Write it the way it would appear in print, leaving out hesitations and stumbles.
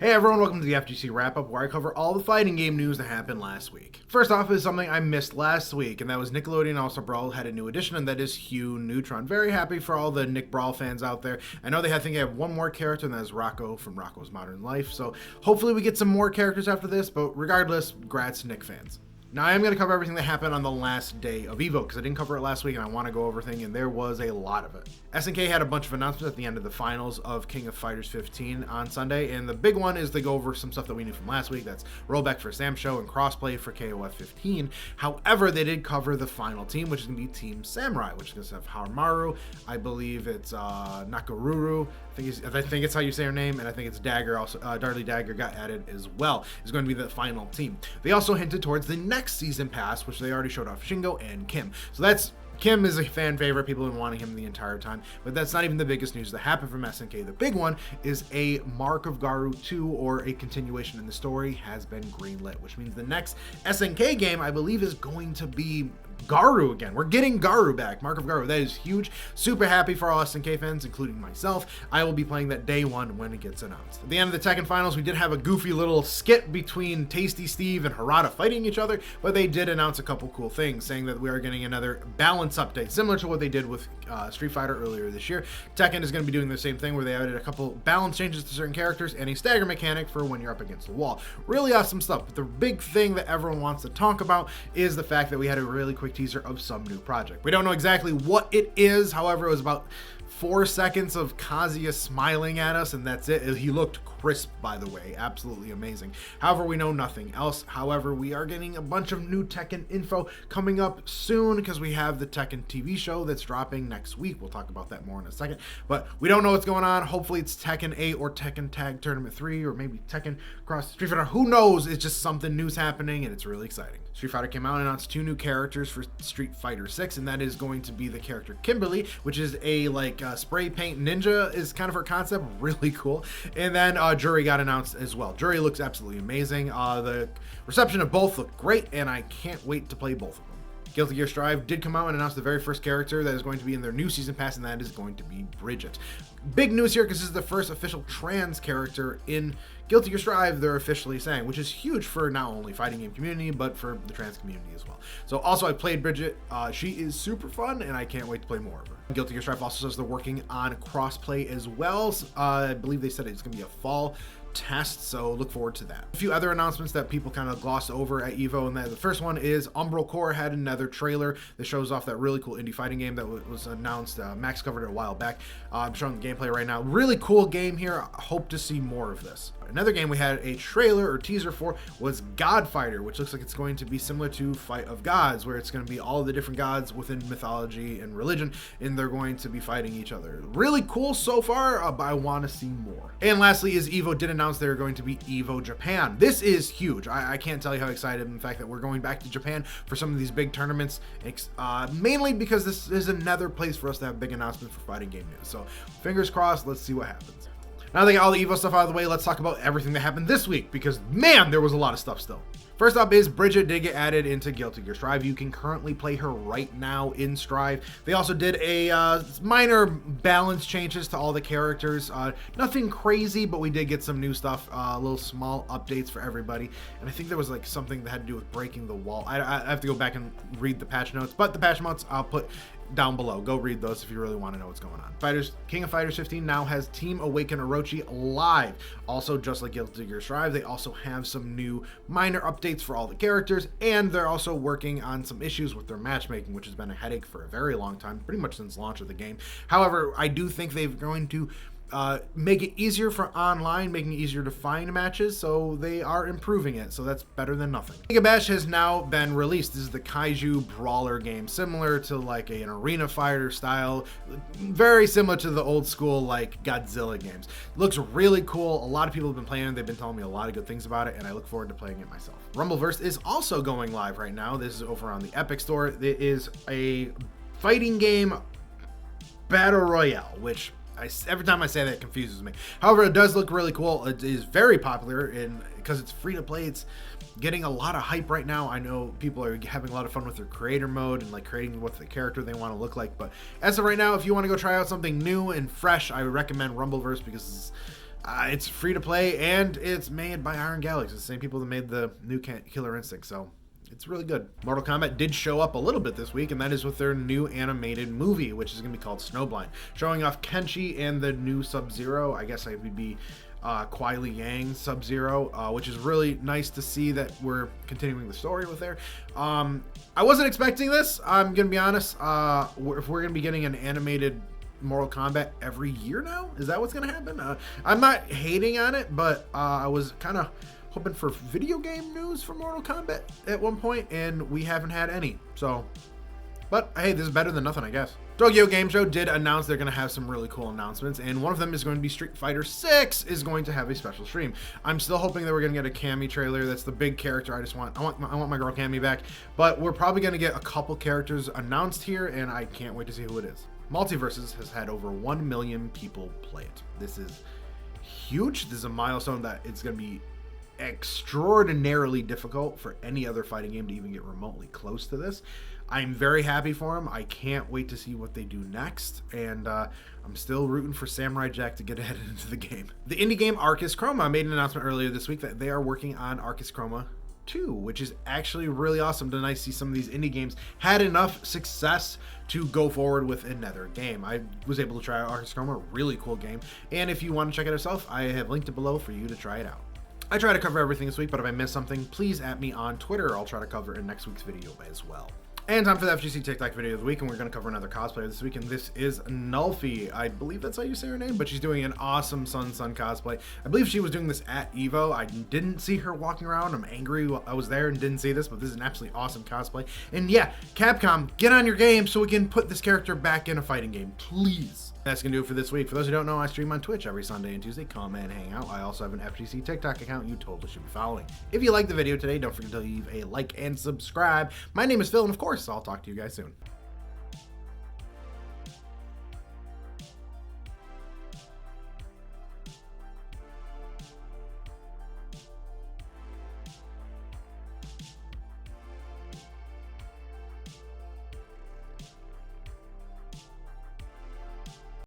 Hey everyone, welcome to the FGC wrap-up where I cover all the fighting game news that happened last week. First off is something I missed last week, and that was Nickelodeon All-Star Brawl had a new addition, and that is Hugh Neutron. Very happy for all the Nick Brawl fans out there. I know I think they have one more character, and that is Rocco from Rocco's Modern Life, so hopefully we get some more characters after this, but regardless, grats Nick fans. Now, I am going to cover everything that happened on the last day of EVO, because I didn't cover it last week, and I want to go over everything, and there was a lot of it. SNK had a bunch of announcements at the end of the finals of King of Fighters 15 on Sunday, and the big one is they go over some stuff that we knew from last week. That's rollback for Sam Show and crossplay for KOF 15. However, they did cover the final team, which is going to be Team Samurai, which is going to have Harmaru. I believe it's Nakaruru. I think it's how you say her name, and I think it's Dagger. Also, Darlie Dagger got added as well. Is going to be the final team. They also hinted towards the next season pass, which they already showed off Shingo and Kim. So that's Kim is a fan favorite. People have been wanting him the entire time, but that's not even the biggest news that happened from SNK. The big one is a Mark of Garu 2, or a continuation in the story, has been greenlit, which means the next SNK game, I believe, is going to be Garu again. We're getting Garu back, Mark of Garu. That is huge. Super happy for all SNK fans, including myself. I will be playing that day one when it gets announced. At the end of the Tekken finals, we did have a goofy little skit between Tasty Steve and Harada fighting each other, but they did announce a couple cool things, saying that we are getting another balance update, similar to what they did with Street Fighter earlier this year. Tekken is going to be doing the same thing, where they added a couple balance changes to certain characters and a stagger mechanic for when you're up against the wall. Really awesome stuff, but the big thing that everyone wants to talk about is the fact that we had a really quick teaser of some new project. We don't know exactly what it is, however, it was about 4 seconds of Kazuya smiling at us, and that's it. He looked crisp, by the way, absolutely amazing. However, we know nothing else. However, we are getting a bunch of new Tekken info coming up soon, because we have the Tekken TV show that's dropping next week. We'll talk about that more in a second, but we don't know what's going on. Hopefully it's Tekken 8 or Tekken Tag Tournament 3, or maybe Tekken Cross Street Fighter. Who knows? It's just something new's happening, and it's really exciting. Street Fighter came out and announced 2 new characters for Street Fighter 6, and that is going to be the character Kimberly, which is a spray paint ninja is kind of her concept. Really cool. And then Jury got announced as well. Jury looks absolutely amazing. The reception of both look great, and I can't wait to play both of them. Guilty Gear Strive did come out and announce the very first character that is going to be in their new season pass, and that is going to be Bridget. Big news here, because this is the first official trans character in Guilty Gear Strive, they're officially saying, which is huge for not only fighting game community, but for the trans community as well. So also, I played Bridget. She is super fun, and I can't wait to play more of her. Guilty Gear Strive also says they're working on crossplay as well. I believe they said it's going to be a fall test, so look forward to that. A few other announcements that people kind of glossed over at EVO, and the first one is Umbral Core had another trailer that shows off that really cool indie fighting game that was announced. Max covered it a while back. I'm showing the gameplay right now. Really cool game here. Hope to see more of this. Another game we had a trailer or teaser for was Godfighter, which looks like it's going to be similar to Fight of Gods, where it's going to be all of the different gods within mythology and religion, and they're going to be fighting each other. Really cool so far, but I want to see more. And lastly is EVO did announce they're going to be EVO Japan. This is huge. I can't tell you how excited I'm, in fact, that we're going back to Japan for some of these big tournaments, mainly because this is another place for us to have big announcements for fighting game news. So fingers crossed, let's see what happens. Now that I got all the EVO stuff out of the way, let's talk about everything that happened this week, because man, there was a lot of stuff still. First up is Bridget did get added into Guilty Gear Strive. You can currently play her right now in Strive. They also did a minor balance changes to all the characters. Nothing crazy, but we did get some new stuff, little small updates for everybody. And I think there was something that had to do with breaking the wall. I have to go back and read the patch notes, but the patch notes I'll put down below. Go read those if you really want to know what's going on. King of Fighters 15 now has Team Awaken Orochi live. Also, just like Guilty Gear Strive, they also have some new minor updates for all the characters, and they're also working on some issues with their matchmaking, which has been a headache for a very long time, pretty much since launch of the game. However, I do think they're going to make it easier for online, making it easier to find matches, so they are improving it, so that's better than nothing. Giga Bash has now been released. This is the kaiju brawler game, similar to an arena fighter style, very similar to the old school Godzilla games. Looks really cool. A lot of people have been playing it. They've been telling me a lot of good things about it, and I look forward to playing it myself. Rumbleverse is also going live right now. This is over on the Epic Store. It is a fighting game battle royale, which every time I say that, it confuses me. However, it does look really cool. It is very popular, and because it's free to play, it's getting a lot of hype right now. I know people are having a lot of fun with their creator mode and creating what the character they want to look like. But as of right now, if you want to go try out something new and fresh, I would recommend Rumbleverse, because It's free to play, and it's made by Iron Galaxy, the same people that made the new Killer Instinct, so it's really good. Mortal Kombat did show up a little bit this week, and that is with their new animated movie, which is going to be called Snowblind, showing off Kenshi and the new Sub-Zero. I guess I would be Kuai Li Yang Sub-Zero, which is really nice to see that we're continuing the story with there. I wasn't expecting this, I'm going to be honest. If we're going to be getting an animated Mortal Kombat every year now, is that what's going to happen? I'm not hating on it, but I was kind of hoping for video game news for Mortal Kombat at one point, and we haven't had any. So, but hey, this is better than nothing, I guess. Tokyo Game Show did announce they're going to have some really cool announcements, and one of them is going to be Street Fighter 6 is going to have a special stream. I'm still hoping that we're going to get a Cammy trailer. That's the big character I want my girl Cammy back, but we're probably going to get a couple characters announced here, and I can't wait to see who it is. Multiversus has had over 1 million people play it. This is huge. This is a milestone that it's going to be extraordinarily difficult for any other fighting game to even get remotely close to this. I'm very happy for them. I can't wait to see what they do next, and I'm still rooting for Samurai Jack to get ahead into the game. The indie game Arcus Chroma made an announcement earlier this week that they are working on Arcus Chroma 2, which is actually really awesome to see some of these indie games had enough success to go forward with another game. I was able to try out Arcus Chroma, really cool game, and if you want to check it yourself, I have linked it below for you to try it out. I try to cover everything this week, but if I miss something, please @ me on Twitter. I'll try to cover it in next week's video as well. And time for the FGC TIK TOK video of the week, and we're going to cover another cosplayer this week, and this is Nulfie. I believe that's how you say her name, but she's doing an awesome Sun cosplay. I believe she was doing this at EVO. I didn't see her walking around. I'm angry I was there and didn't see this, but this is an absolutely awesome cosplay. And yeah, Capcom, get on your game so we can put this character back in a fighting game, please. That's going to do it for this week. For those who don't know, I stream on Twitch every Sunday and Tuesday. Come and hang out. I also have an FGC TikTok account you totally should be following. If you liked the video today, don't forget to leave a like and subscribe. My name is Phil, and of course, I'll talk to you guys soon.